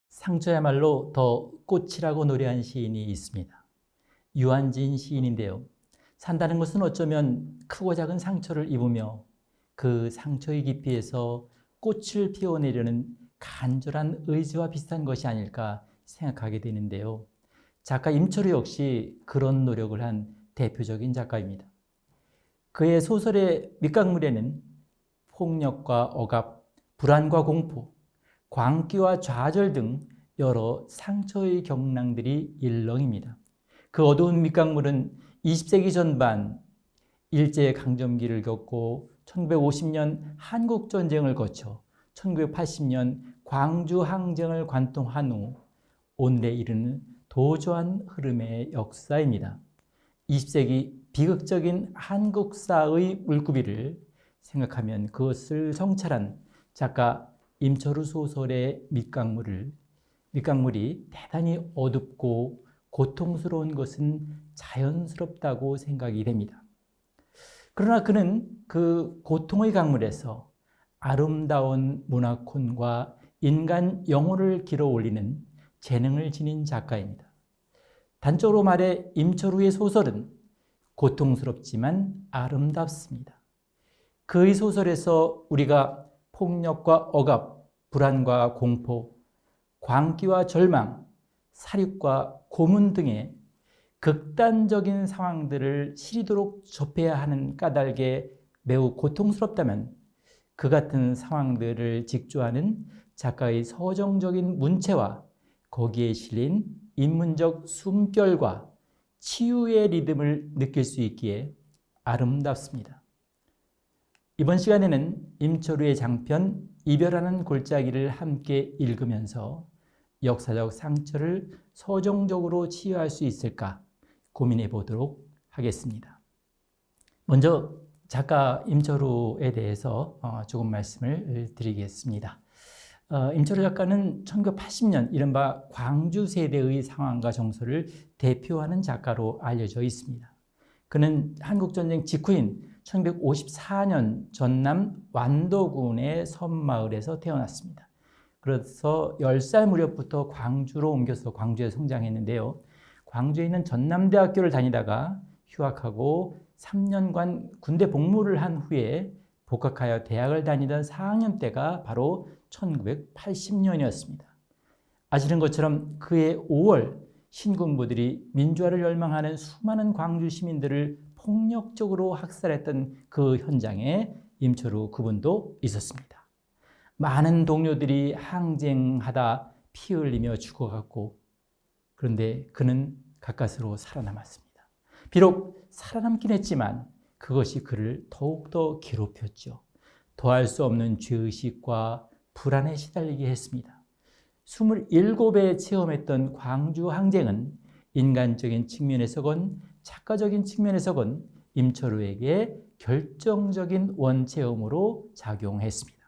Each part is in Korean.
상처야말로 더 꽃이라고 노래한 시인이 있습니다. 유한진 시인인데요. 산다는 것은 어쩌면 크고 작은 상처를 입으며 그 상처의 깊이에서 꽃을 피워내려는 간절한 의지와 비슷한 것이 아닐까 생각하게 되는데요. 작가 임철우 역시 그런 노력을 한 대표적인 작가입니다. 그의 소설의 밑강물에는 폭력과 억압, 불안과 공포, 광기와 좌절 등 여러 상처의 경랑들이 일렁입니다. 그 어두운 밑강물은 20세기 전반 일제강점기를 겪고 1950년 한국전쟁을 거쳐 1980년 광주항쟁을 관통한 후 오늘에 이르는 도저한 흐름의 역사입니다. 20세기 비극적인 한국사의 물고기를 생각하면 그것을 성찰한 작가 임철우 소설의 밑강물이 대단히 어둡고 고통스러운 것은 자연스럽다고 생각이 됩니다. 그러나 그는 그 고통의 강물에서 아름다운 문화콘과 인간 영혼을 길어 올리는 재능을 지닌 작가입니다. 단적으로 말해 임철우의 소설은 고통스럽지만 아름답습니다. 그의 소설에서 우리가 폭력과 억압, 불안과 공포, 광기와 절망, 사륙과 고문 등의 극단적인 상황들을 시리도록 접해야 하는 까닭에 매우 고통스럽다면 그 같은 상황들을 직조하는 작가의 서정적인 문체와 거기에 실린 인문적 숨결과 치유의 리듬을 느낄 수 있기에 아름답습니다. 이번 시간에는 임철우의 장편 이별하는 골짜기를 함께 읽으면서 역사적 상처를 서정적으로 치유할 수 있을까 고민해 보도록 하겠습니다. 먼저 작가 임철우에 대해서 조금 말씀을 드리겠습니다. 임철우 작가는 1980년 이른바 광주 세대의 상황과 정서를 대표하는 작가로 알려져 있습니다. 그는 한국전쟁 직후인 1954년 전남 완도군의 섬마을에서 태어났습니다. 그래서 10살 무렵부터 광주로 옮겨서 광주에 성장했는데요. 광주에 있는 전남대학교를 다니다가 휴학하고 3년간 군대 복무를 한 후에 복학하여 대학을 다니던 4학년 때가 바로 1980년이었습니다. 아시는 것처럼 그해 5월 신군부들이 민주화를 열망하는 수많은 광주 시민들을 폭력적으로 학살했던 그 현장에 임철우 그분도 있었습니다. 많은 동료들이 항쟁하다 피 흘리며 죽어갔고 그런데 그는 가까스로 살아남았습니다. 비록 살아남긴 했지만 그것이 그를 더욱더 괴롭혔죠. 더할 수 없는 죄의식과 불안에 시달리게 했습니다. 27배 체험했던 광주 항쟁은 인간적인 측면에서건 작가적인 측면에서건 임철우에게 결정적인 원체험으로 작용했습니다.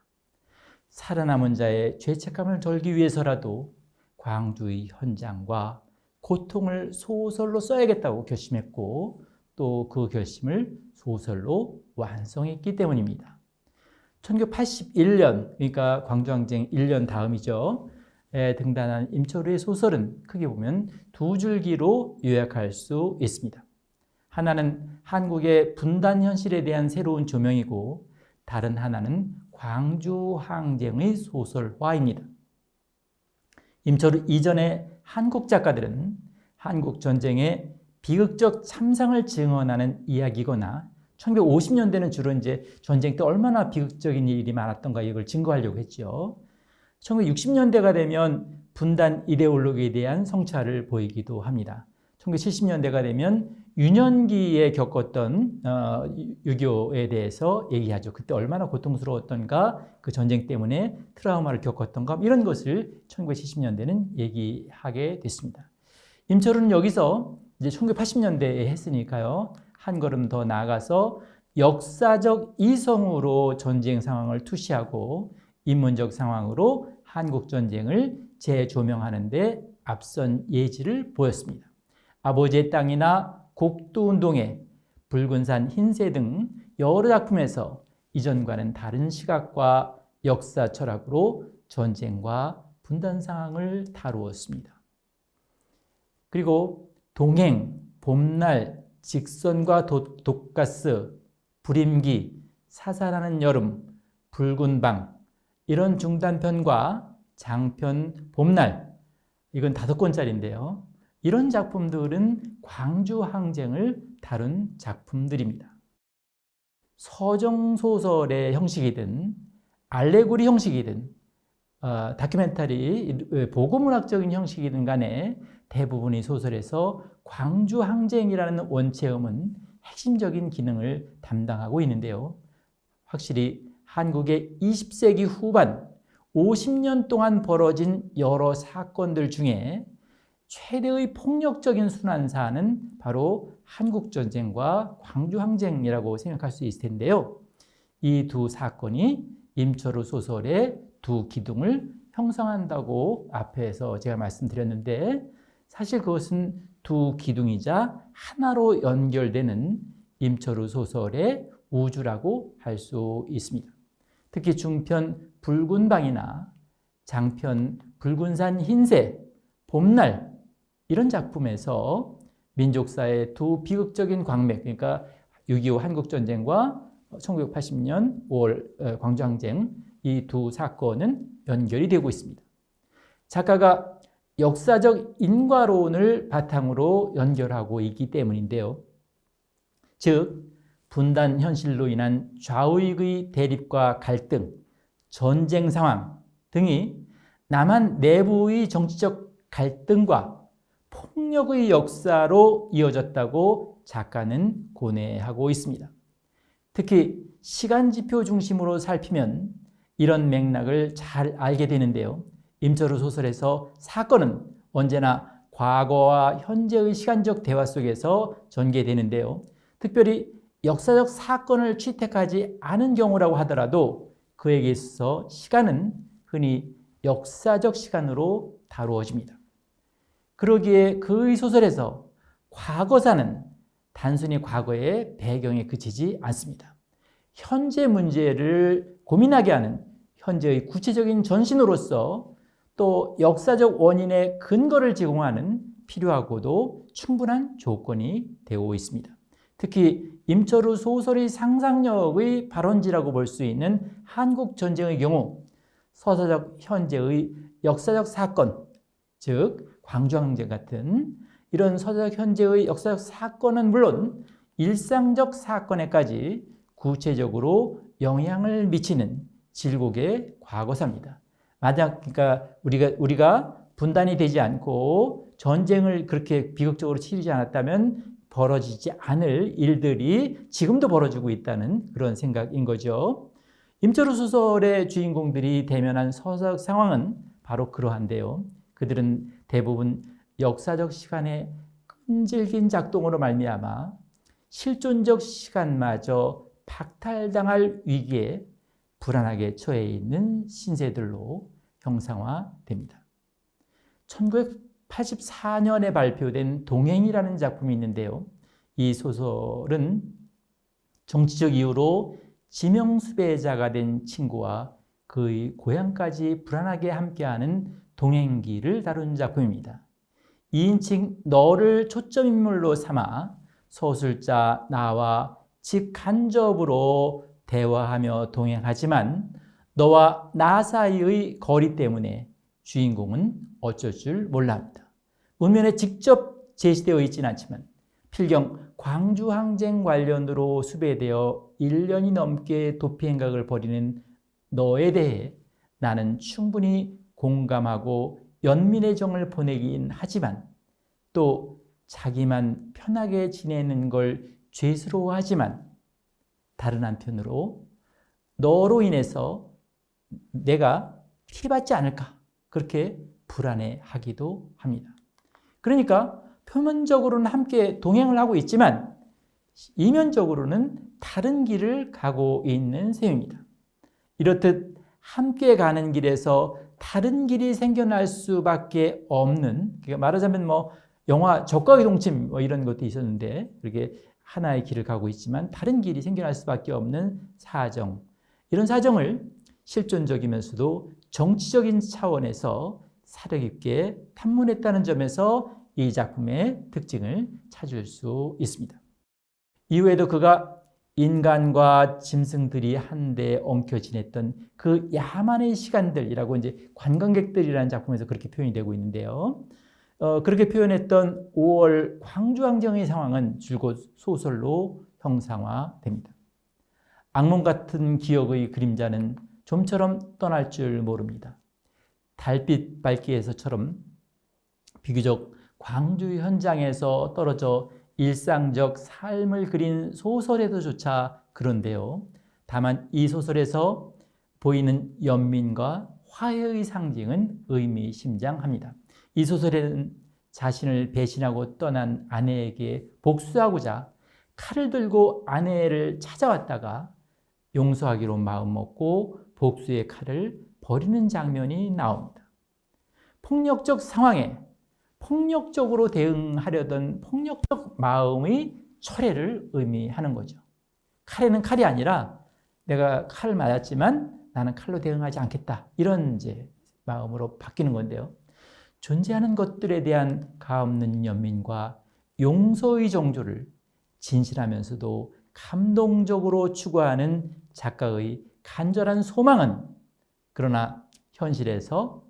살아남은 자의 죄책감을 덜기 위해서라도 광주의 현장과 고통을 소설로 써야겠다고 결심했고 또 그 결심을 소설로 완성했기 때문입니다. 1981년, 그러니까 광주항쟁 1년 다음이죠. 등단한 임철우의 소설은 크게 보면 두 줄기로 요약할 수 있습니다. 하나는 한국의 분단 현실에 대한 새로운 조명이고 다른 하나는 광주 항쟁의 소설화입니다. 임철우 이전의 한국 작가들은 한국 전쟁의 비극적 참상을 증언하는 이야기거나 1950년대는 주로 이제 전쟁 때 얼마나 비극적인 일이 많았던가 이걸 증거하려고 했죠. 1960년대가 되면 분단 이데올로기에 대한 성찰을 보이기도 합니다. 1970년대가 되면 유년기에 겪었던 6.25에 대해서 얘기하죠. 그때 얼마나 고통스러웠던가, 그 전쟁 때문에 트라우마를 겪었던가 이런 것을 1970년대는 얘기하게 됐습니다. 임철우는 여기서 이제 1980년대에 했으니까요. 한 걸음 더 나아가서 역사적 이성으로 전쟁 상황을 투시하고 인문적 상황으로 한국 전쟁을 재조명하는 데 앞선 예지를 보였습니다. 아버지의 땅이나 곡도운동회, 붉은산 흰새 등 여러 작품에서 이전과는 다른 시각과 역사 철학으로 전쟁과 분단 상황을 다루었습니다. 그리고 동행, 봄날, 직선과 독가스, 불임기, 사살하는 여름, 붉은 방, 이런 중단편과 장편 봄날, 이건 5권짜리인데요. 이런 작품들은 광주 항쟁을 다룬 작품들입니다. 서정소설의 형식이든 알레고리 형식이든 다큐멘터리, 보고문학적인 형식이든 간에 대부분의 소설에서 광주 항쟁이라는 원체험은 핵심적인 기능을 담당하고 있는데요. 확실히 한국의 20세기 후반 50년 동안 벌어진 여러 사건들 중에 최대의 폭력적인 순환사는 바로 한국전쟁과 광주항쟁이라고 생각할 수 있을 텐데요. 이 두 사건이 임철우 소설의 두 기둥을 형성한다고 앞에서 제가 말씀드렸는데, 사실 그것은 두 기둥이자 하나로 연결되는 임철우 소설의 우주라고 할 수 있습니다. 특히 중편 붉은 방이나 장편 붉은산 흰새, 봄날, 이런 작품에서 민족사의 두 비극적인 광맥, 그러니까 6.25 한국전쟁과 1980년 5월 광주항쟁, 이 두 사건은 연결이 되고 있습니다. 작가가 역사적 인과론을 바탕으로 연결하고 있기 때문인데요. 즉, 분단 현실로 인한 좌우익의 대립과 갈등, 전쟁 상황 등이 남한 내부의 정치적 갈등과 폭력의 역사로 이어졌다고 작가는 고뇌하고 있습니다. 특히 시간지표 중심으로 살피면 이런 맥락을 잘 알게 되는데요. 임철우 소설에서 사건은 언제나 과거와 현재의 시간적 대화 속에서 전개되는데요. 특별히 역사적 사건을 채택하지 않은 경우라고 하더라도 그에게 있어서 시간은 흔히 역사적 시간으로 다루어집니다. 그러기에 그의 소설에서 과거사는 단순히 과거의 배경에 그치지 않습니다. 현재 문제를 고민하게 하는 현재의 구체적인 전신으로서 또 역사적 원인의 근거를 제공하는 필요하고도 충분한 조건이 되어 있습니다. 특히 임철우 소설의 상상력의 발원지라고 볼 수 있는 한국전쟁의 경우 서사적 현재의 역사적 사건, 즉 광주항쟁 같은 이런 서사적 현재의 역사적 사건은 물론 일상적 사건에까지 구체적으로 영향을 미치는 질곡의 과거사입니다. 만약 그러니까 우리가 분단이 되지 않고 전쟁을 그렇게 비극적으로 치르지 않았다면 벌어지지 않을 일들이 지금도 벌어지고 있다는 그런 생각인 거죠. 임철우 소설의 주인공들이 대면한 서사적 상황은 바로 그러한데요. 그들은 대부분 역사적 시간의 끈질긴 작동으로 말미암아 실존적 시간마저 박탈당할 위기에 불안하게 처해 있는 신세들로 형상화됩니다. 1984년에 발표된 동행이라는 작품이 있는데요. 이 소설은 정치적 이유로 지명수배자가 된 친구와 그의 고향까지 불안하게 함께하는 동행기를 다룬 작품입니다. 2인칭 너를 초점인물로 삼아 서술자 나와 직간접으로 대화하며 동행하지만 너와 나 사이의 거리 때문에 주인공은 어쩔 줄 몰라 합니다. 문면에 직접 제시되어 있지는 않지만 필경 광주항쟁 관련으로 수배되어 1년이 넘게 도피 행각을 벌이는 너에 대해 나는 충분히 공감하고 연민의 정을 보내긴 하지만 또 자기만 편하게 지내는 걸 죄스러워하지만 다른 한편으로 너로 인해서 내가 피해받지 않을까 그렇게 불안해하기도 합니다. 그러니까 표면적으로는 함께 동행을 하고 있지만 이면적으로는 다른 길을 가고 있는 셈입니다. 이렇듯 함께 가는 길에서 다른 길이 생겨날 수밖에 없는, 그러니까 말하자면 뭐 영화 적과의 동침 뭐 이런 것도 있었는데 그렇게 하나의 길을 가고 있지만 다른 길이 생겨날 수밖에 없는 사정, 이런 사정을 실존적이면서도 정치적인 차원에서 사려 깊게 탐문했다는 점에서 이 작품의 특징을 찾을 수 있습니다. 이후에도 그가 인간과 짐승들이 한데 엉켜 지냈던 그 야만의 시간들이라고 이제 관광객들이라는 작품에서 그렇게 표현이 되고 있는데요. 그렇게 표현했던 5월 광주항쟁의 상황은 줄곧 소설로 형상화됩니다. 악몽 같은 기억의 그림자는 좀처럼 떠날 줄 모릅니다. 달빛 밝기에서처럼 비교적 광주 현장에서 떨어져 일상적 삶을 그린 소설에도조차 그런데요. 다만 이 소설에서 보이는 연민과 화해의 상징은 의미심장합니다. 이 소설에는 자신을 배신하고 떠난 아내에게 복수하고자 칼을 들고 아내를 찾아왔다가 용서하기로 마음먹고 복수의 칼을 버리는 장면이 나옵니다. 폭력적 상황에 폭력적으로 대응하려던 폭력적 마음의 철회를 의미하는 거죠. 칼에는 칼이 아니라 내가 칼을 맞았지만 나는 칼로 대응하지 않겠다, 이런 이제 마음으로 바뀌는 건데요. 존재하는 것들에 대한 가없는 연민과 용서의 정조를 진실하면서도 감동적으로 추구하는 작가의 간절한 소망은 그러나 현실에서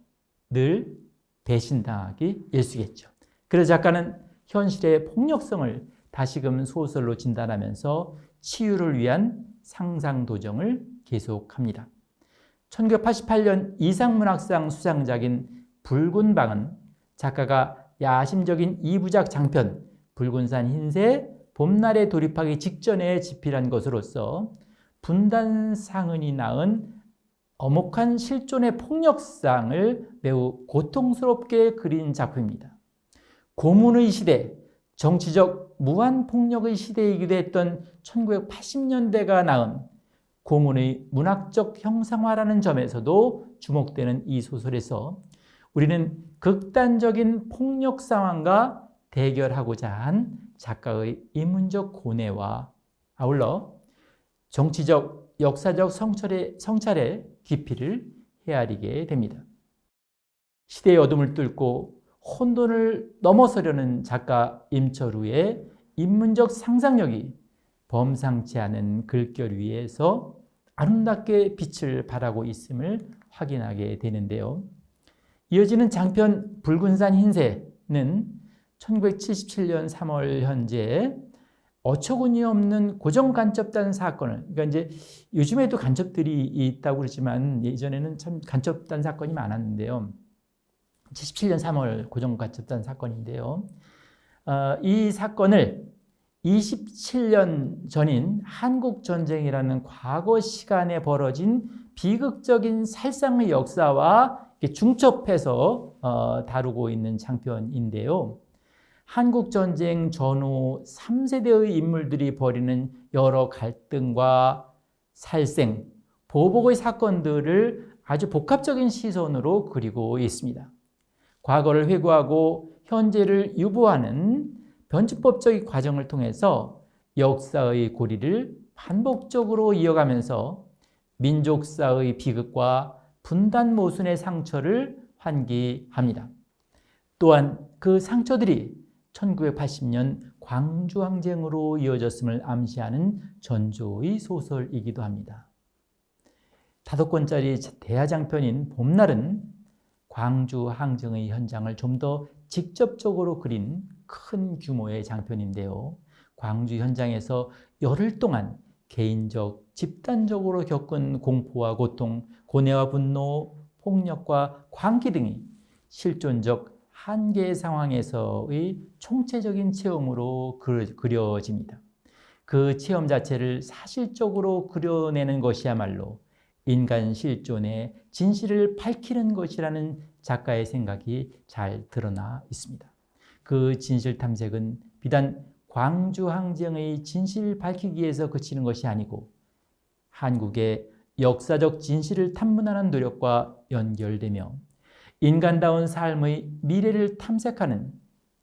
늘 배신당하기 일쑤겠죠. 그래서 작가는 현실의 폭력성을 다시금 소설로 진단하면서 치유를 위한 상상도정을 계속합니다. 1988년 이상문학상 수상작인 붉은 방은 작가가 야심적인 2부작 장편 붉은산 흰새 봄날에 돌입하기 직전에 집필한 것으로서 분단상흔이 낳은 엄혹한 실존의 폭력상을 매우 고통스럽게 그린 작품입니다. 고문의 시대, 정치적 무한폭력의 시대이기도 했던 1980년대가 낳은 고문의 문학적 형상화라는 점에서도 주목되는 이 소설에서 우리는 극단적인 폭력 상황과 대결하고자 한 작가의 인문적 고뇌와 아울러 정치적, 역사적 성찰의 깊이를 헤아리게 됩니다. 시대의 어둠을 뚫고 혼돈을 넘어서려는 작가 임철우의 인문적 상상력이 범상치 않은 글결 위에서 아름답게 빛을 발하고 있음을 확인하게 되는데요. 이어지는 장편 붉은산 흰새는 1977년 3월 현재 어처구니 없는 고정간첩단 사건을, 그러니까 이제 요즘에도 간첩들이 있다고 그러지만 예전에는 참 간첩단 사건이 많았는데요. 77년 3월 고정간첩단 사건인데요. 이 사건을 27년 전인 한국전쟁이라는 과거 시간에 벌어진 비극적인 살상의 역사와 중첩해서 다루고 있는 장편인데요. 한국전쟁 전후 3세대의 인물들이 벌이는 여러 갈등과 살생, 보복의 사건들을 아주 복합적인 시선으로 그리고 있습니다. 과거를 회고하고 현재를 유보하는 변칙법적인 과정을 통해서 역사의 고리를 반복적으로 이어가면서 민족사의 비극과 분단 모순의 상처를 환기합니다. 또한 그 상처들이 1980년 광주항쟁으로 이어졌음을 암시하는 전조의 소설이기도 합니다. 5권짜리 대하장편인 봄날은 광주항쟁의 현장을 좀 더 직접적으로 그린 큰 규모의 장편인데요. 광주 현장에서 열흘 동안 개인적, 집단적으로 겪은 공포와 고통, 고뇌와 분노, 폭력과 광기 등이 실존적 한계 상황에서의 총체적인 체험으로 그려집니다. 그 체험 자체를 사실적으로 그려내는 것이야말로 인간 실존의 진실을 밝히는 것이라는 작가의 생각이 잘 드러나 있습니다. 그 진실 탐색은 비단 광주 항쟁의 진실 밝히기에서 그치는 것이 아니고 한국의 역사적 진실을 탐문하는 노력과 연결되며 인간다운 삶의 미래를 탐색하는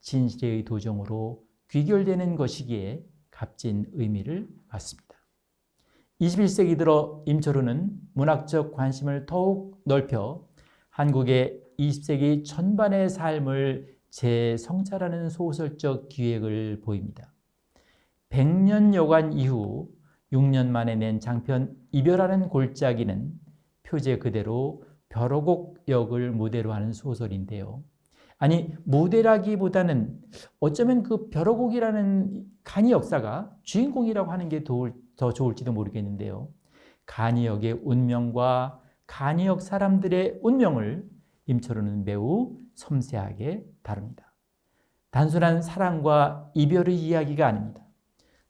진실의 도정으로 귀결되는 것이기에 값진 의미를 갖습니다. 21세기 들어 임철호는 문학적 관심을 더욱 넓혀 한국의 20세기 전반의 삶을 재성찰하는 소설적 기획을 보입니다. 100년 여관 이후 6년 만에 낸 장편 이별하는 골짜기는 표제 그대로 벼러곡 역을 무대로 하는 소설인데요. 아니, 무대라기보다는 어쩌면 그 벼러곡이라는 간이 역사가 주인공이라고 하는 게 더 좋을지도 모르겠는데요. 간이역의 운명과 간이역 사람들의 운명을 임철호는 매우 섬세하게 다룹니다. 단순한 사랑과 이별의 이야기가 아닙니다.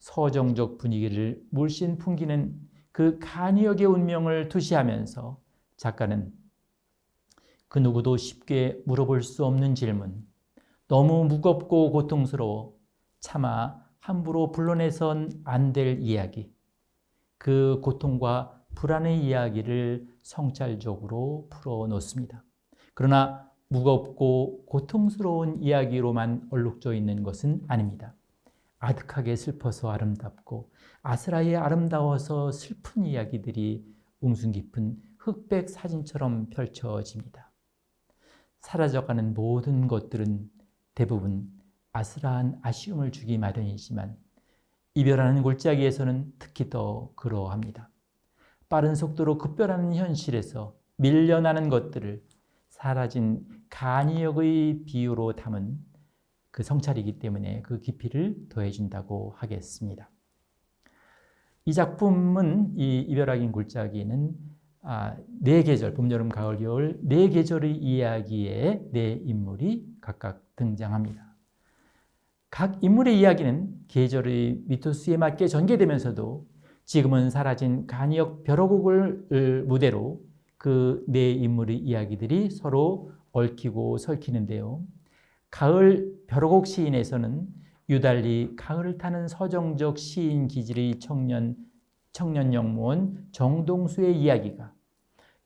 서정적 분위기를 물씬 풍기는 그 간이역의 운명을 투시하면서 작가는 그 누구도 쉽게 물어볼 수 없는 질문, 너무 무겁고 고통스러워 차마 함부로 불러내선 안 될 이야기, 그 고통과 불안의 이야기를 성찰적으로 풀어놓습니다. 그러나 무겁고 고통스러운 이야기로만 얼룩져 있는 것은 아닙니다. 아득하게 슬퍼서 아름답고 아스라이 아름다워서 슬픈 이야기들이 웅숭 깊은 흑백 사진처럼 펼쳐집니다. 사라져가는 모든 것들은 대부분 아스라한 아쉬움을 주기 마련이지만 이별하는 골짜기에서는 특히 더 그러합니다. 빠른 속도로 급변하는 현실에서 밀려나는 것들을 사라진 간이역의 비유로 담은 그 성찰이기 때문에 그 깊이를 더해준다고 하겠습니다. 이 작품은 이 이별하긴 골짜기는 네 계절, 봄, 여름, 가을, 겨울 네 계절의 이야기에 네 인물이 각각 등장합니다. 각 인물의 이야기는 계절의 미토스에 맞게 전개되면서도 지금은 사라진 간이역 벼러곡을 무대로 그 네 인물의 이야기들이 서로 얽히고 설키는데요. 가을 벼러곡 시인에서는 유달리 가을을 타는 서정적 시인 기질의 청년 영무원 정동수의 이야기가,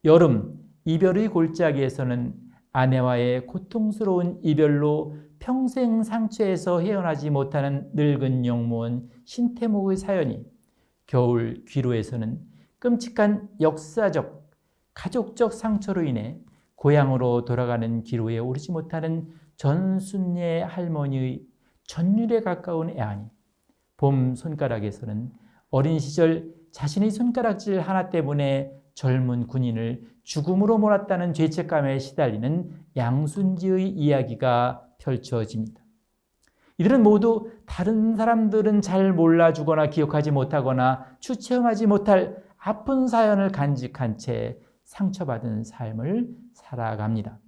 여름 이별의 골짜기에서는 아내와의 고통스러운 이별로 평생 상처에서 헤어나지 못하는 늙은 영무원 신태묵의 사연이, 겨울 귀로에서는 끔찍한 역사적, 가족적 상처로 인해 고향으로 돌아가는 기로에 오르지 못하는 전순례 할머니의 전율에 가까운 애환이, 봄 손가락에서는 어린 시절 자신의 손가락질 하나 때문에 젊은 군인을 죽음으로 몰았다는 죄책감에 시달리는 양순지의 이야기가 펼쳐집니다. 이들은 모두 다른 사람들은 잘 몰라주거나 기억하지 못하거나 추체험하지 못할 아픈 사연을 간직한 채 상처받은 삶을 살아갑니다.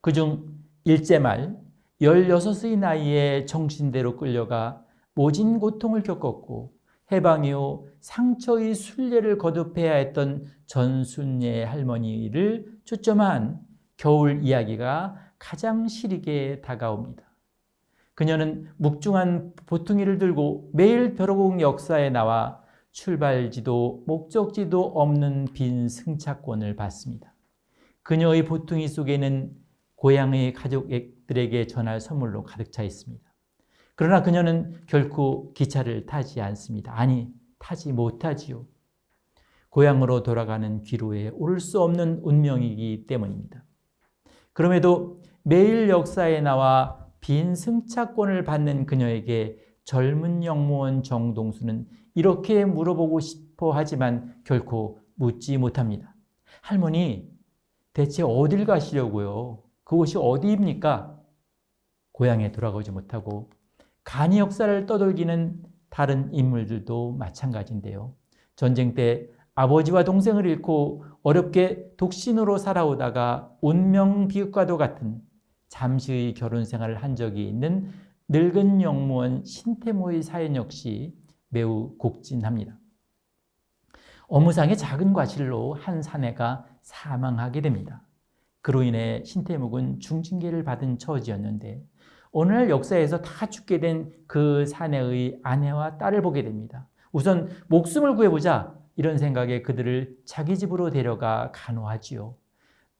그중 일제 말 16의 나이에 정신대로 끌려가 모진 고통을 겪었고 해방 이후 상처의 순례를 거듭해야 했던 전순례 할머니를 초점한 겨울 이야기가 가장 시리게 다가옵니다. 그녀는 묵중한 보퉁이를 들고 매일 벼러곡 역사에 나와 출발지도 목적지도 없는 빈 승차권을 받습니다. 그녀의 보퉁이 속에는 고향의 가족들에게 전할 선물로 가득 차 있습니다. 그러나 그녀는 결코 기차를 타지 않습니다. 아니, 타지 못하지요. 고향으로 돌아가는 기로에 오를 수 없는 운명이기 때문입니다. 그럼에도 매일 역사에 나와 빈 승차권을 받는 그녀에게 젊은 영무원 정동수는 이렇게 물어보고 싶어 하지만 결코 묻지 못합니다. 할머니, 대체 어딜 가시려고요? 그곳이 어디입니까? 고향에 돌아가지 못하고 간이 역사를 떠돌기는 다른 인물들도 마찬가지인데요. 전쟁 때 아버지와 동생을 잃고 어렵게 독신으로 살아오다가 운명 비극과도 같은 잠시의 결혼 생활을 한 적이 있는 늙은 영무원 신태모의 사연 역시 매우 곡진합니다. 업무상의 작은 과실로 한 사내가 사망하게 됩니다. 그로 인해 신태묵은 중징계를 받은 처지였는데 오늘날 역사에서 다 죽게 된 그 사내의 아내와 딸을 보게 됩니다. 우선 목숨을 구해보자 이런 생각에 그들을 자기 집으로 데려가 간호하지요.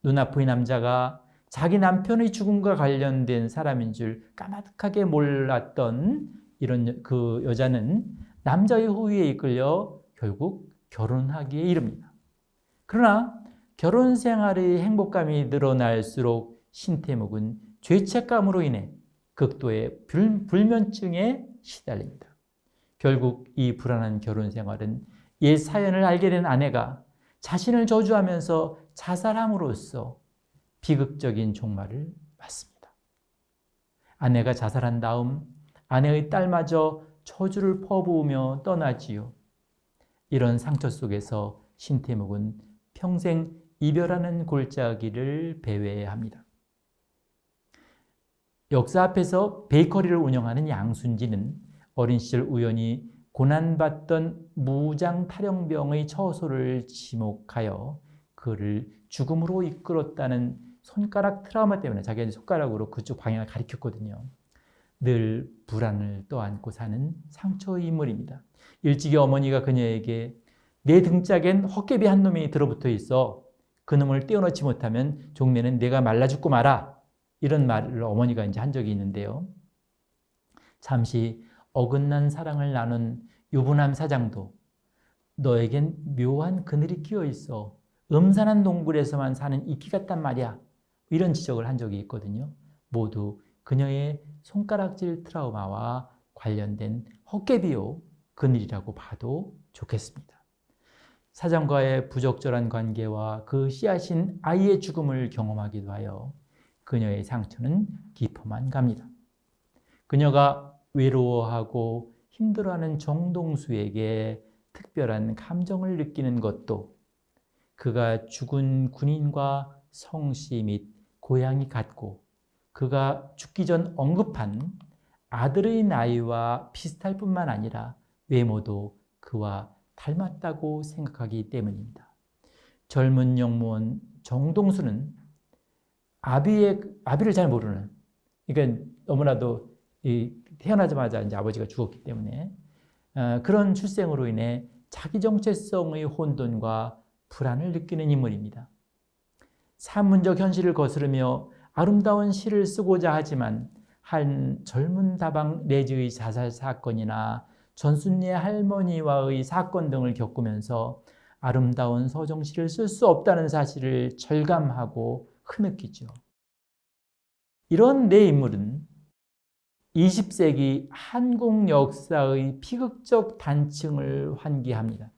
눈아픈 남자가 자기 남편의 죽음과 관련된 사람인 줄 까마득하게 몰랐던 이런 그 여자는 남자의 호의에 이끌려 결국 결혼하기에 이릅니다. 그러나 결혼 생활의 행복감이 늘어날수록 신태묵은 죄책감으로 인해 극도의 불면증에 시달립니다. 결국 이 불안한 결혼 생활은 옛 사연을 알게 된 아내가 자신을 저주하면서 자살함으로써 비극적인 종말을 맞습니다. 아내가 자살한 다음 아내의 딸마저 저주를 퍼부으며 떠나지요. 이런 상처 속에서 신태묵은 평생 이별하는 골짜기를 배회해야 합니다. 역사 앞에서 베이커리를 운영하는 양순지는 어린 시절 우연히 고난받던 무장 탈영병의 처소를 지목하여 그를 죽음으로 이끌었다는 손가락 트라우마 때문에 자기가 손가락으로 그쪽 방향을 가리켰거든요. 늘 불안을 떠안고 사는 상처의 인물입니다. 일찍이 어머니가 그녀에게 내 등짝엔 헛개비 한 놈이 들어붙어 있어. 그 놈을 떼어놓지 못하면 종래는 내가 말라 죽고 말아. 이런 말을 어머니가 이제 한 적이 있는데요. 잠시 어긋난 사랑을 나눈 유부남 사장도 너에겐 묘한 그늘이 끼어 있어. 음산한 동굴에서만 사는 이끼 같단 말이야. 이런 지적을 한 적이 있거든요. 모두 그녀의 손가락질 트라우마와 관련된 헛개비요 그늘이라고 봐도 좋겠습니다. 사장과의 부적절한 관계와 그 씨앗인 아이의 죽음을 경험하기도 하여 그녀의 상처는 깊어만 갑니다. 그녀가 외로워하고 힘들어하는 정동수에게 특별한 감정을 느끼는 것도 그가 죽은 군인과 성씨 및 고향이 같고 그가 죽기 전 언급한 아들의 나이와 비슷할 뿐만 아니라 외모도 그와 닮았다고 생각하기 때문입니다. 젊은 영무원 정동수는 아비를 잘 모르는, 그러니까 너무나도 태어나자마자 이제 아버지가 죽었기 때문에 그런 출생으로 인해 자기 정체성의 혼돈과 불안을 느끼는 인물입니다. 산문적 현실을 거스르며 아름다운 시를 쓰고자 하지만 한 젊은 다방 내지의 자살 사건이나 전순례 할머니와의 사건 등을 겪으면서 아름다운 서정시를 쓸 수 없다는 사실을 절감하고 흐느끼죠. 이런 네 인물은 20세기 한국 역사의 비극적 단층을 환기합니다.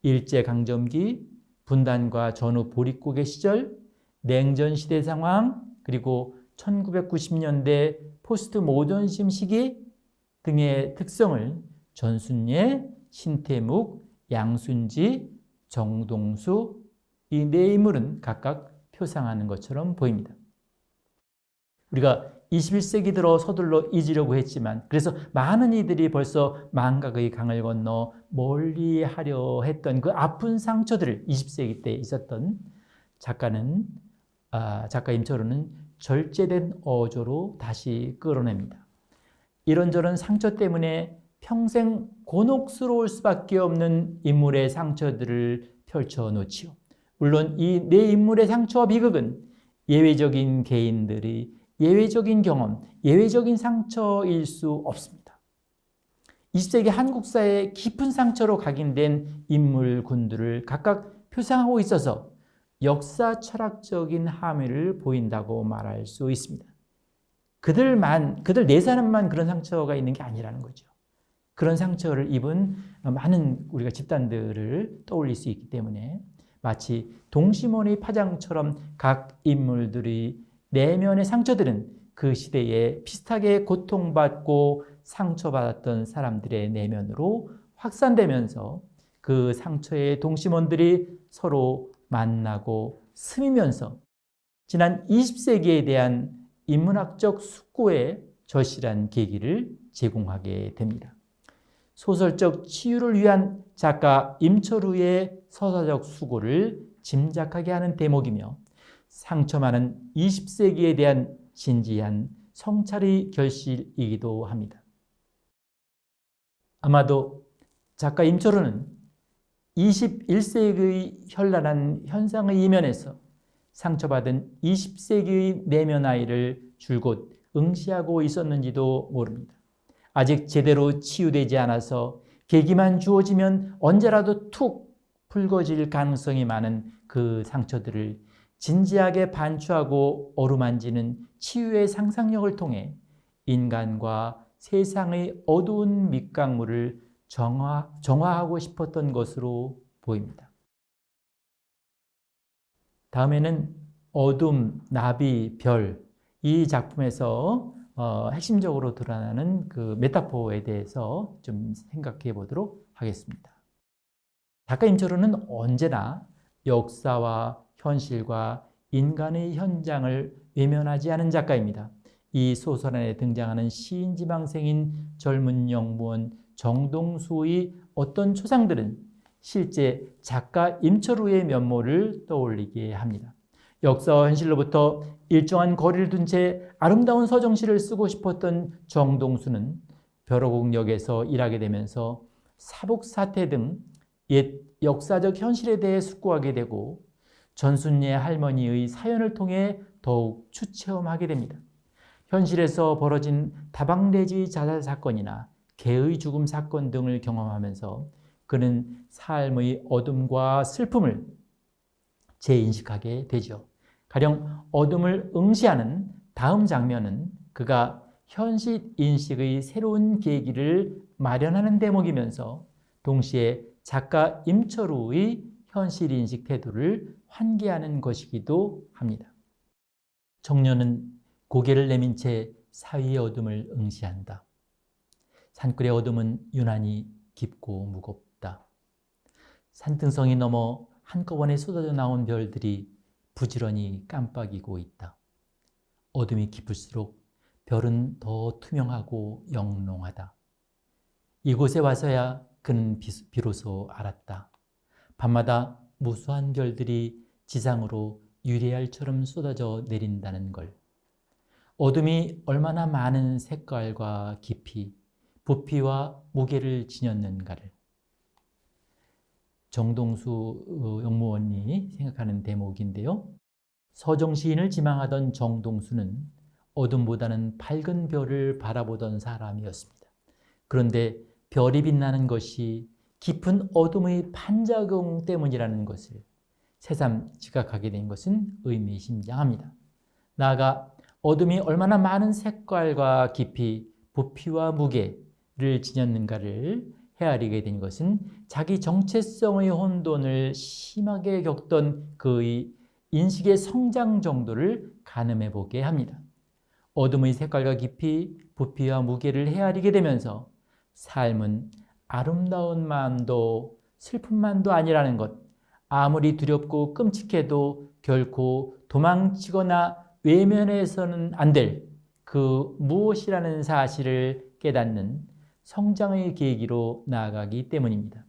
일제강점기, 분단과 전후 보릿고개 시절, 냉전 시대 상황, 그리고 1990년대 포스트 모더니즘 시기 등의 특성을 전순례, 신태묵, 양순지, 정동수 이 네 인물은 각각 표상하는 것처럼 보입니다. 우리가 21세기 들어 서둘러 잊으려고 했지만 그래서 많은 이들이 벌써 망각의 강을 건너 멀리 하려 했던 그 아픈 상처들을 20세기 때 있었던 작가 임철호는 절제된 어조로 다시 끌어냅니다. 이런저런 상처 때문에 평생 곤혹스러울 수밖에 없는 인물의 상처들을 펼쳐놓지요. 물론 이 네 인물의 상처와 비극은 예외적인 개인들이 예외적인 경험, 예외적인 상처일 수 없습니다. 20세기 한국사의 깊은 상처로 각인된 인물군들을 각각 표상하고 있어서 역사 철학적인 함의를 보인다고 말할 수 있습니다. 그들 네 사람만 그런 상처가 있는 게 아니라는 거죠. 그런 상처를 입은 많은 우리가 집단들을 떠올릴 수 있기 때문에 마치 동심원의 파장처럼 각 인물들의 내면의 상처들은 그 시대에 비슷하게 고통받고 상처받았던 사람들의 내면으로 확산되면서 그 상처의 동심원들이 서로 만나고 스미면서 지난 20세기에 대한 인문학적 숙고의 절실한 계기를 제공하게 됩니다. 소설적 치유를 위한 작가 임철우의 서사적 수고를 짐작하게 하는 대목이며 상처 많은 20세기에 대한 진지한 성찰의 결실이기도 합니다. 아마도 작가 임철우는 21세기의 현란한 현상의 이면에서 상처받은 20세기의 내면 아이를 줄곧 응시하고 있었는지도 모릅니다. 아직 제대로 치유되지 않아서 계기만 주어지면 언제라도 툭 붉어질 가능성이 많은 그 상처들을 진지하게 반추하고 어루만지는 치유의 상상력을 통해 인간과 세상의 어두운 밑강물을 정화하고 싶었던 것으로 보입니다. 다음에는 어둠, 나비, 별, 이 작품에서 핵심적으로 드러나는 그 메타포에 대해서 좀 생각해 보도록 하겠습니다. 작가 임철호는 언제나 역사와 현실과 인간의 현장을 외면하지 않은 작가입니다. 이 소설 안에 등장하는 시인 지망생인 젊은 영무원 정동수의 어떤 초상들은 실제 작가 임철호의 면모를 떠올리게 합니다. 역사와 현실로부터 일정한 거리를 둔 채 아름다운 서정시를 쓰고 싶었던 정동수는 벼러국역에서 일하게 되면서 사북사태 등 옛 역사적 현실에 대해 숙고하게 되고 전순례 할머니의 사연을 통해 더욱 추체험하게 됩니다. 현실에서 벌어진 다방대지 자살 사건이나 개의 죽음 사건 등을 경험하면서 그는 삶의 어둠과 슬픔을 재인식하게 되죠. 가령 어둠을 응시하는 다음 장면은 그가 현실 인식의 새로운 계기를 마련하는 대목이면서 동시에 작가 임철호의 현실 인식 태도를 환기하는 것이기도 합니다. 청년은 고개를 내민 채 사위의 어둠을 응시한다. 산굴의 어둠은 유난히 깊고 무겁다. 산등성이 넘어 한꺼번에 쏟아져 나온 별들이 부지런히 깜빡이고 있다. 어둠이 깊을수록 별은 더 투명하고 영롱하다. 이곳에 와서야 그는 비로소 알았다. 밤마다 무수한 별들이 지상으로 유리알처럼 쏟아져 내린다는 걸. 어둠이 얼마나 많은 색깔과 깊이, 부피와 무게를 지녔는가를. 정동수 영무원이 생각하는 대목인데요. 서정시인을 지망하던 정동수는 어둠보다는 밝은 별을 바라보던 사람이었습니다. 그런데 별이 빛나는 것이 깊은 어둠의 반작용 때문이라는 것을 새삼 지각하게 된 것은 의미심장합니다. 나아가 어둠이 얼마나 많은 색깔과 깊이, 부피와 무게를 지녔는가를 헤아리게 된 것은 자기 정체성의 혼돈을 심하게 겪던 그의 인식의 성장 정도를 가늠해 보게 합니다. 어둠의 색깔과 깊이, 부피와 무게를 헤아리게 되면서 삶은 아름다움만도 슬픔만도 아니라는 것, 아무리 두렵고 끔찍해도 결코 도망치거나 외면해서는 안 될 그 무엇이라는 사실을 깨닫는 성장의 계기로 나아가기 때문입니다.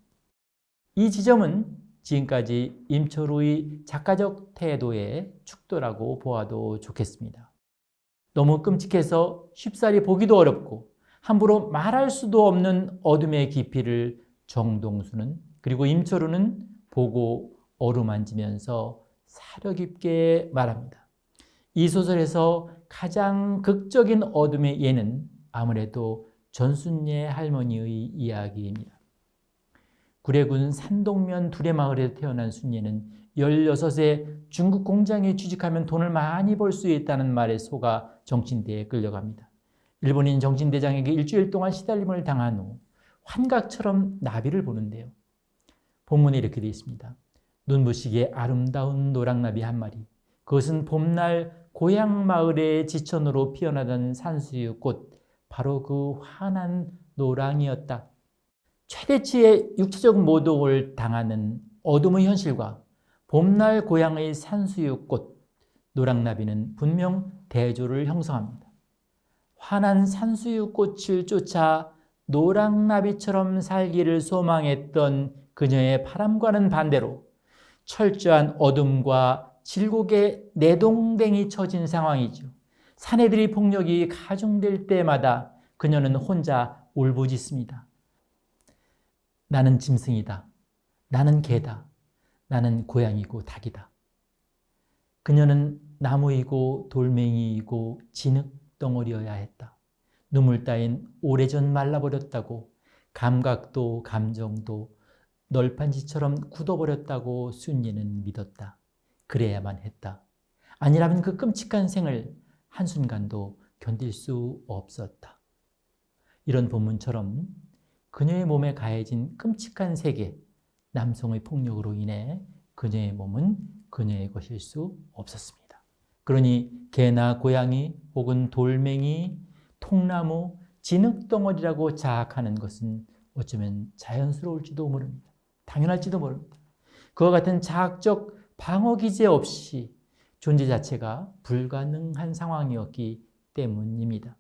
이 지점은 지금까지 임철호의 작가적 태도의 축도라고 보아도 좋겠습니다. 너무 끔찍해서 쉽사리 보기도 어렵고 함부로 말할 수도 없는 어둠의 깊이를 정동수는 그리고 임철호는 보고 어루만지면서 사려 깊게 말합니다. 이 소설에서 가장 극적인 어둠의 예는 아무래도 전순례 할머니의 이야기입니다. 구례군 산동면 두레마을에 태어난 순례는 16세 중국 공장에 취직하면 돈을 많이 벌 수 있다는 말에 속아 정친대에 끌려갑니다. 일본인 정친대장에게 일주일 동안 시달림을 당한 후 환각처럼 나비를 보는데요. 본문에 이렇게 되어 있습니다. 눈부시게 아름다운 노랑나비 한 마리. 그것은 봄날 고향 마을의 지천으로 피어나던 산수유꽃, 바로 그 환한 노랑이었다. 최대치의 육체적 모독을 당하는 어둠의 현실과 봄날 고향의 산수유꽃, 노랑나비는 분명 대조를 형성합니다. 환한 산수유꽃을 쫓아 노랑나비처럼 살기를 소망했던 그녀의 바람과는 반대로 철저한 어둠과 질곡에 내동댕이 쳐진 상황이죠. 사내들의 폭력이 가중될 때마다 그녀는 혼자 울부짖습니다. 나는 짐승이다. 나는 개다. 나는 고양이고 닭이다. 그녀는 나무이고 돌멩이이고 진흙덩어리여야 했다. 눈물 따윈 오래전 말라버렸다고, 감각도 감정도 널판지처럼 굳어버렸다고 순이는 믿었다. 그래야만 했다. 아니라면 그 끔찍한 생을 한순간도 견딜 수 없었다. 이런 본문처럼 그녀의 몸에 가해진 끔찍한 세계, 남성의 폭력으로 인해 그녀의 몸은 그녀의 것일 수 없었습니다. 그러니 개나 고양이 혹은 돌멩이, 통나무, 진흙덩어리라고 자학하는 것은 어쩌면 자연스러울지도 모릅니다. 당연할지도 모릅니다. 그와 같은 자학적 방어기제 없이 존재 자체가 불가능한 상황이었기 때문입니다.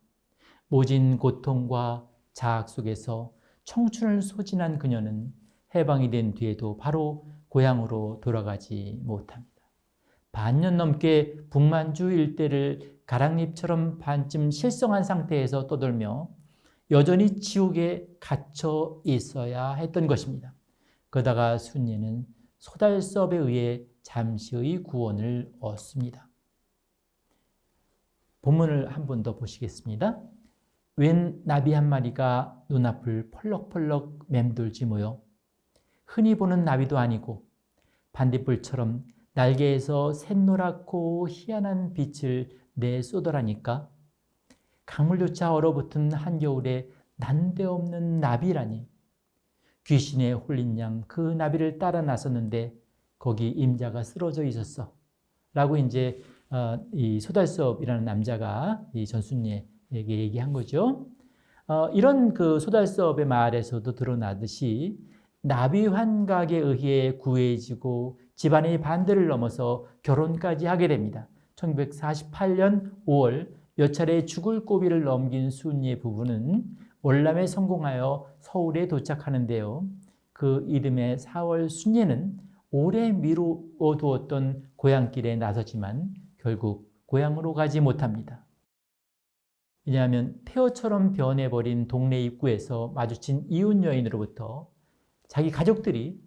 모진 고통과 자학 속에서 청춘을 소진한 그녀는 해방이 된 뒤에도 바로 고향으로 돌아가지 못합니다. 반년 넘게 북만주 일대를 가랑잎처럼 반쯤 실성한 상태에서 떠돌며 여전히 지옥에 갇혀 있어야 했던 것입니다. 그러다가 순례는 소달섭에 의해 잠시의 구원을 얻습니다. 본문을 한 번 더 보시겠습니다. 웬 나비 한 마리가 눈앞을 펄럭펄럭 맴돌지 뭐요. 흔히 보는 나비도 아니고 반딧불처럼 날개에서 샛노랗고 희한한 빛을 내쏟으라니까. 강물조차 얼어붙은 한겨울에 난데없는 나비라니. 귀신에 홀린 양 그 나비를 따라 나섰는데 거기 임자가 쓰러져 있었어. 라고 이제 이 소달섭이라는 남자가 이 전순례에게 얘기한 거죠. 이런 그 소달섭의 말에서도 드러나듯이 나비 환각에 의해 구해지고 집안의 반대를 넘어서 결혼까지 하게 됩니다. 1948년 5월 몇 차례 죽을 고비를 넘긴 순례 부부는 월남에 성공하여 서울에 도착하는데요. 그 이듬해 4월 순례는 오래 미루어두었던 고향길에 나서지만 결국 고향으로 가지 못합니다. 왜냐하면 폐허처럼 변해버린 동네 입구에서 마주친 이웃 여인으로부터 자기 가족들이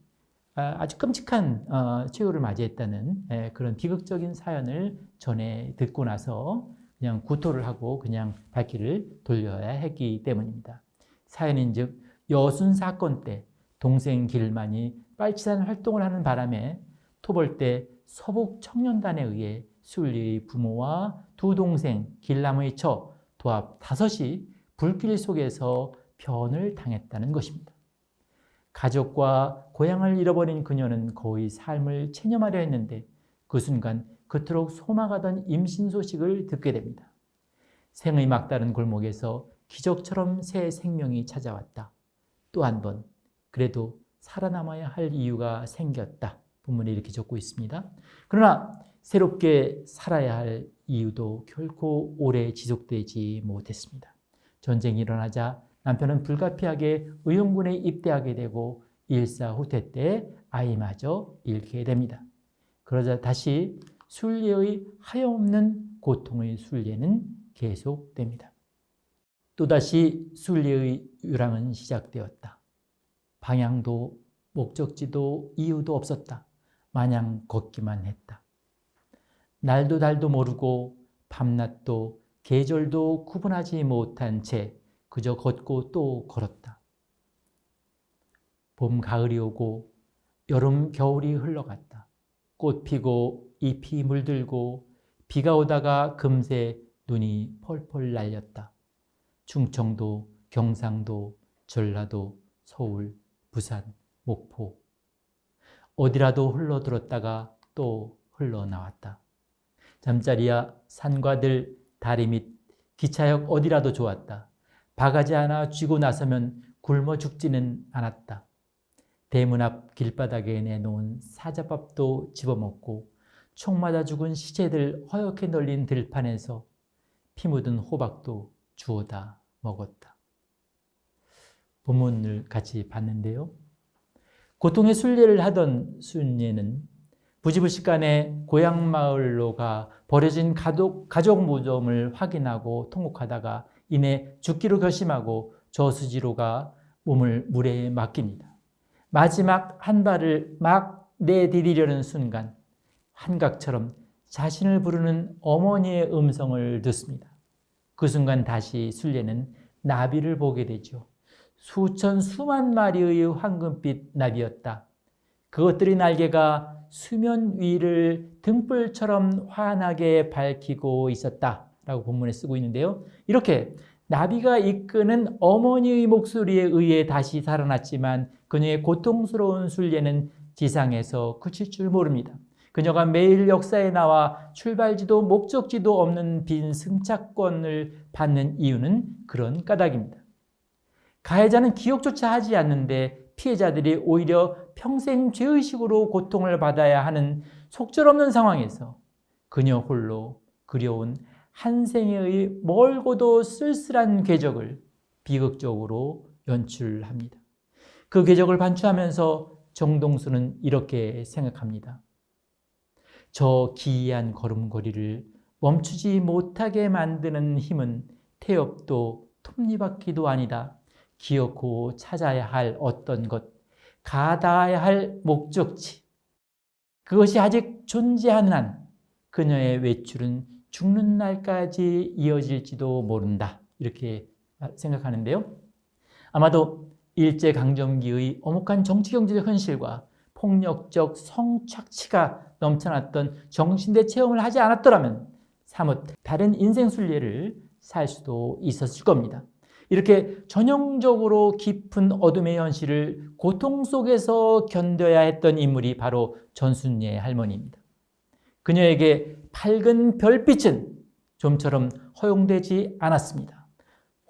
아주 끔찍한 최후를 맞이했다는 그런 비극적인 사연을 전해 듣고 나서 그냥 구토를 하고 그냥 발길을 돌려야 했기 때문입니다. 사연인즉 여순 사건 때 동생 길만이 빨치산 활동을 하는 바람에 토벌대 서북 청년단에 의해 순례의 부모와 두 동생 길남의 처 도합 5이 불길 속에서 변을 당했다는 것입니다. 가족과 고향을 잃어버린 그녀는 거의 삶을 체념하려 했는데 그 순간 그토록 소망하던 임신 소식을 듣게 됩니다. 생의 막다른 골목에서 기적처럼 새 생명이 찾아왔다. 또 한 번 그래도 살아남아야 할 이유가 생겼다. 본문에 이렇게 적고 있습니다. 그러나 새롭게 살아야 할 이유도 결코 오래 지속되지 못했습니다. 전쟁이 일어나자 남편은 불가피하게 의용군에 입대하게 되고 일사후퇴 때 아이마저 잃게 됩니다. 그러자 다시 순례의 하염없는 고통의 순례는 계속됩니다. 또다시 순례의 유랑은 시작되었다. 방향도 목적지도 이유도 없었다. 마냥 걷기만 했다. 날도 달도 모르고 밤낮도 계절도 구분하지 못한 채 그저 걷고 또 걸었다. 봄, 가을이 오고 여름, 겨울이 흘러갔다. 꽃 피고 잎이 물들고 비가 오다가 금세 눈이 펄펄 날렸다. 충청도, 경상도, 전라도, 서울, 부산, 목포 어디라도 흘러들었다가 또 흘러나왔다. 잠자리야 산과 들, 다리 밑, 기차역 어디라도 좋았다. 바가지 하나 쥐고 나서면 굶어 죽지는 않았다. 대문 앞 길바닥에 내놓은 사자밥도 집어먹고 총 맞아 죽은 시체들 허옇게 널린 들판에서 피 묻은 호박도 주워다 먹었다. 본문을 같이 봤는데요. 고통의 순례를 하던 순례는 부지불식간에 고향 마을로 가 버려진 가족 무덤을 확인하고 통곡하다가 이내 죽기로 결심하고 저수지로 가 몸을 물에 맡깁니다. 마지막 한 발을 막 내디디려는 순간 환각처럼 자신을 부르는 어머니의 음성을 듣습니다. 그 순간 다시 순례는 나비를 보게 되죠. 수천 수만 마리의 황금빛 나비였다. 그것들의 날개가 수면 위를 등불처럼 환하게 밝히고 있었다라고 본문에 쓰고 있는데요. 이렇게 나비가 이끄는 어머니의 목소리에 의해 다시 살아났지만 그녀의 고통스러운 순례는 지상에서 그칠 줄 모릅니다. 그녀가 매일 역사에 나와 출발지도 목적지도 없는 빈 승차권을 받는 이유는 그런 까닭입니다. 가해자는 기억조차 하지 않는데 피해자들이 오히려 평생 죄의식으로 고통을 받아야 하는 속절없는 상황에서 그녀 홀로 그려온 한 생애의 멀고도 쓸쓸한 궤적을 비극적으로 연출합니다. 그 궤적을 반추하면서 정동수는 이렇게 생각합니다. 저 기이한 걸음걸이를 멈추지 못하게 만드는 힘은 태엽도 톱니바퀴도 아니다. 기어코 찾아야 할 어떤 것, 가닿아야 할 목적지. 그것이 아직 존재하는 한 그녀의 외출은 죽는 날까지 이어질지도 모른다. 이렇게 생각하는데요. 아마도 일제강점기의 엄혹한 정치경제적 현실과 폭력적 성착취가 넘쳐났던 정신대 체험을 하지 않았더라면 사뭇 다른 인생 순례를 살 수도 있었을 겁니다. 이렇게 전형적으로 깊은 어둠의 현실을 고통 속에서 견뎌야 했던 인물이 바로 전순례 할머니입니다. 그녀에게 밝은 별빛은 좀처럼 허용되지 않았습니다.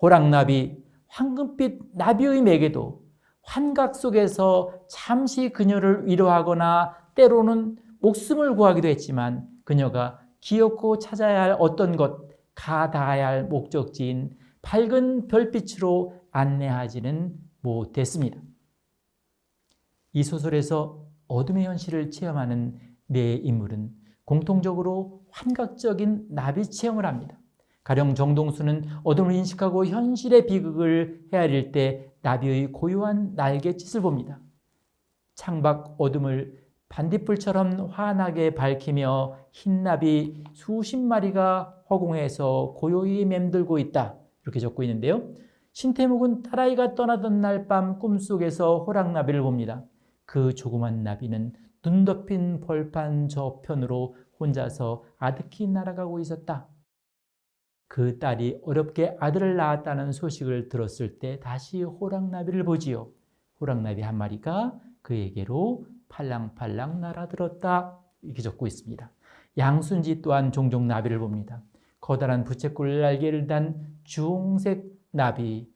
호랑나비, 황금빛 나비의 매개도 환각 속에서 잠시 그녀를 위로하거나 때로는 목숨을 구하기도 했지만 그녀가 기어코 찾아야 할 어떤 것, 가닿아야 할 목적지인 밝은 별빛으로 안내하지는 못했습니다. 이 소설에서 어둠의 현실을 체험하는 네 인물은 공통적으로 환각적인 나비 체험을 합니다. 가령 정동수는 어둠을 인식하고 현실의 비극을 헤아릴 때 나비의 고요한 날갯짓을 봅니다. 창밖 어둠을 반딧불처럼 환하게 밝히며 흰나비 수십 마리가 허공에서 고요히 맴돌고 있다. 이렇게 적고 있는데요. 신태묵은 딸아이가 떠나던 날 밤 꿈속에서 호랑나비를 봅니다. 그 조그만 나비는 눈 덮인 벌판 저편으로 혼자서 아득히 날아가고 있었다. 그 딸이 어렵게 아들을 낳았다는 소식을 들었을 때 다시 호랑나비를 보지요. 호랑나비 한 마리가 그에게로 팔랑팔랑 날아들었다. 이렇게 적고 있습니다. 양순지 또한 종종 나비를 봅니다. 커다란 부채꼴 날개를 단 주홍색 나비,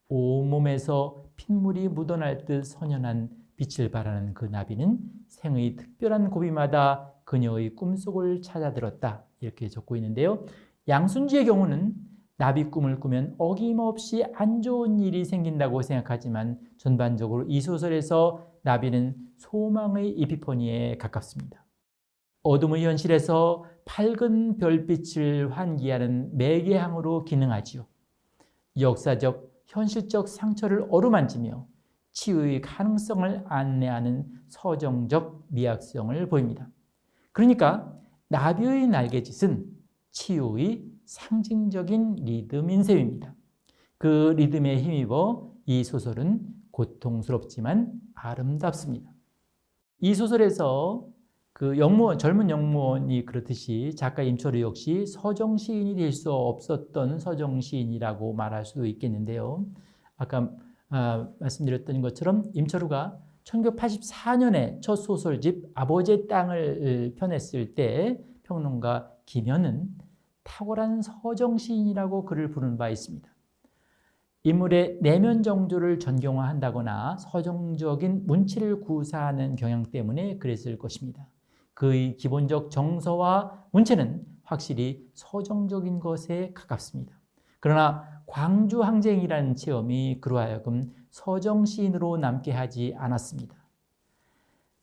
온몸에서 핏물이 묻어날 듯 선연한 빛을 발하는 그 나비는 생의 특별한 고비마다 그녀의 꿈속을 찾아들었다. 이렇게 적고 있는데요. 양순지의 경우는 나비 꿈을 꾸면 어김없이 안 좋은 일이 생긴다고 생각하지만 전반적으로 이 소설에서 나비는 소망의 이피퍼니에 가깝습니다. 어둠의 현실에서 밝은 별빛을 환기하는 매개항으로 기능하지요. 역사적, 현실적 상처를 어루만지며 치유의 가능성을 안내하는 서정적 미학성을 보입니다. 그러니까 나비의 날갯짓은 치유의 상징적인 리듬인 셈입니다. 그 리듬에 힘입어 이 소설은 고통스럽지만 아름답습니다. 이 소설에서 그 젊은 영무원이 그렇듯이 작가 임철우 역시 서정시인이 될 수 없었던 서정시인이라고 말할 수도 있겠는데요. 아까 말씀드렸던 것처럼 임철우가 1984년에 첫 소설집 아버지의 땅을 펴냈을 때 평론가 김현은 탁월한 서정시인이라고 그를 부른 바 있습니다. 인물의 내면 정조를 전경화한다거나 서정적인 문치를 구사하는 경향 때문에 그랬을 것입니다. 그의 기본적 정서와 문체는 확실히 서정적인 것에 가깝습니다. 그러나 광주 항쟁이라는 체험이 그로 하여금 서정시인으로 남게 하지 않았습니다.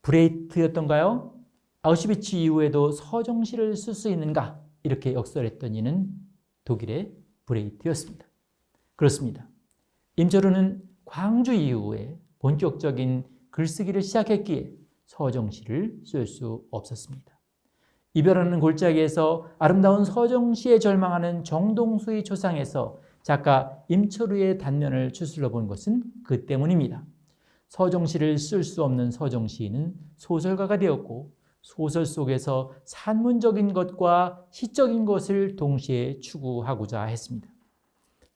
브레이트였던가요? 아우슈비츠 이후에도 서정시를 쓸 수 있는가? 이렇게 역설했던 이는 독일의 브레이트였습니다. 그렇습니다. 임철우는 광주 이후에 본격적인 글쓰기를 시작했기에 서정시를 쓸 수 없었습니다. 이별하는 골짜기에서 아름다운 서정시에 절망하는 정동수의 초상에서 작가 임철우의 단면을 추슬러 본 것은 그 때문입니다. 서정시를 쓸 수 없는 서정시인은 소설가가 되었고 소설 속에서 산문적인 것과 시적인 것을 동시에 추구하고자 했습니다.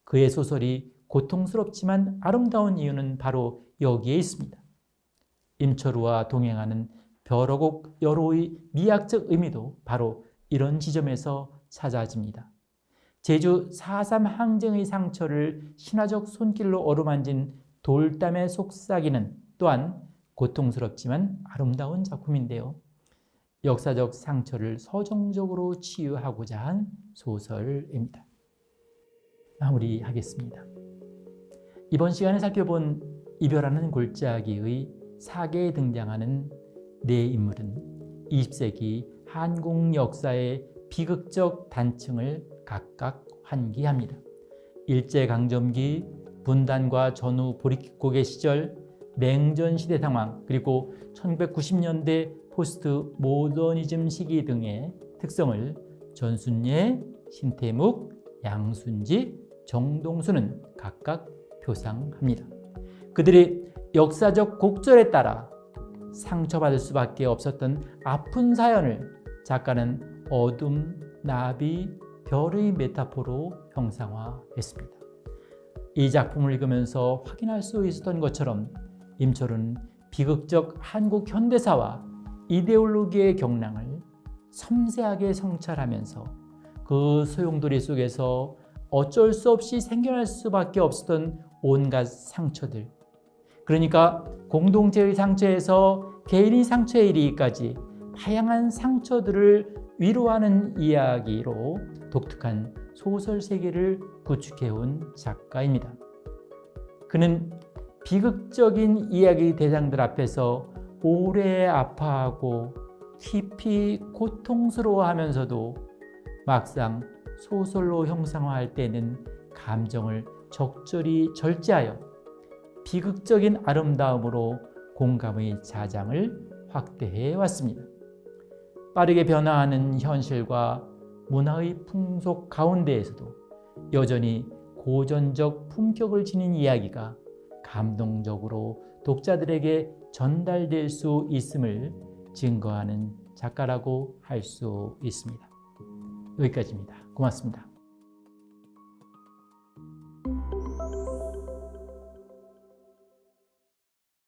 그의 소설이 고통스럽지만 아름다운 이유는 바로 여기에 있습니다. 임철우와 동행하는 벼러곡 여로의 미학적 의미도 바로 이런 지점에서 찾아집니다. 제주 4.3 항쟁의 상처를 신화적 손길로 어루만진 돌담의 속삭이는 또한 고통스럽지만 아름다운 작품인데요. 역사적 상처를 서정적으로 치유하고자 한 소설입니다. 마무리하겠습니다. 이번 시간에 살펴본 이별하는 골짜기의 사계에 등장하는 네 인물은 20세기 한국 역사의 비극적 단층을 각각 환기합니다. 일제강점기, 분단과 전후 보릿고개 시절, 냉전시대 상황, 그리고 1990년대 포스트 모더니즘 시기 등의 특성을 전순예, 신태묵, 양순지, 정동수는 각각 표상합니다. 그들이 역사적 곡절에 따라 상처받을 수밖에 없었던 아픈 사연을 작가는 어둠, 나비, 별의 메타포로 형상화했습니다. 이 작품을 읽으면서 확인할 수 있었던 것처럼 임철우는 비극적 한국 현대사와 이데올로기의 경랑을 섬세하게 성찰하면서 그 소용돌이 속에서 어쩔 수 없이 생겨날 수밖에 없었던 온갖 상처들, 그러니까 공동체의 상처에서 개인의 상처에 이르기까지 다양한 상처들을 위로하는 이야기로 독특한 소설 세계를 구축해온 작가입니다. 그는 비극적인 이야기 대상들 앞에서 오래 아파하고 깊이 고통스러워하면서도 막상 소설로 형상화할 때는 감정을 적절히 절제하여 비극적인 아름다움으로 공감의 자장을 확대해 왔습니다. 빠르게 변화하는 현실과 문화의 풍속 가운데에서도 여전히 고전적 품격을 지닌 이야기가 감동적으로 독자들에게 전달될 수 있음을 증거하는 작가라고 할 수 있습니다. 여기까지입니다. 고맙습니다.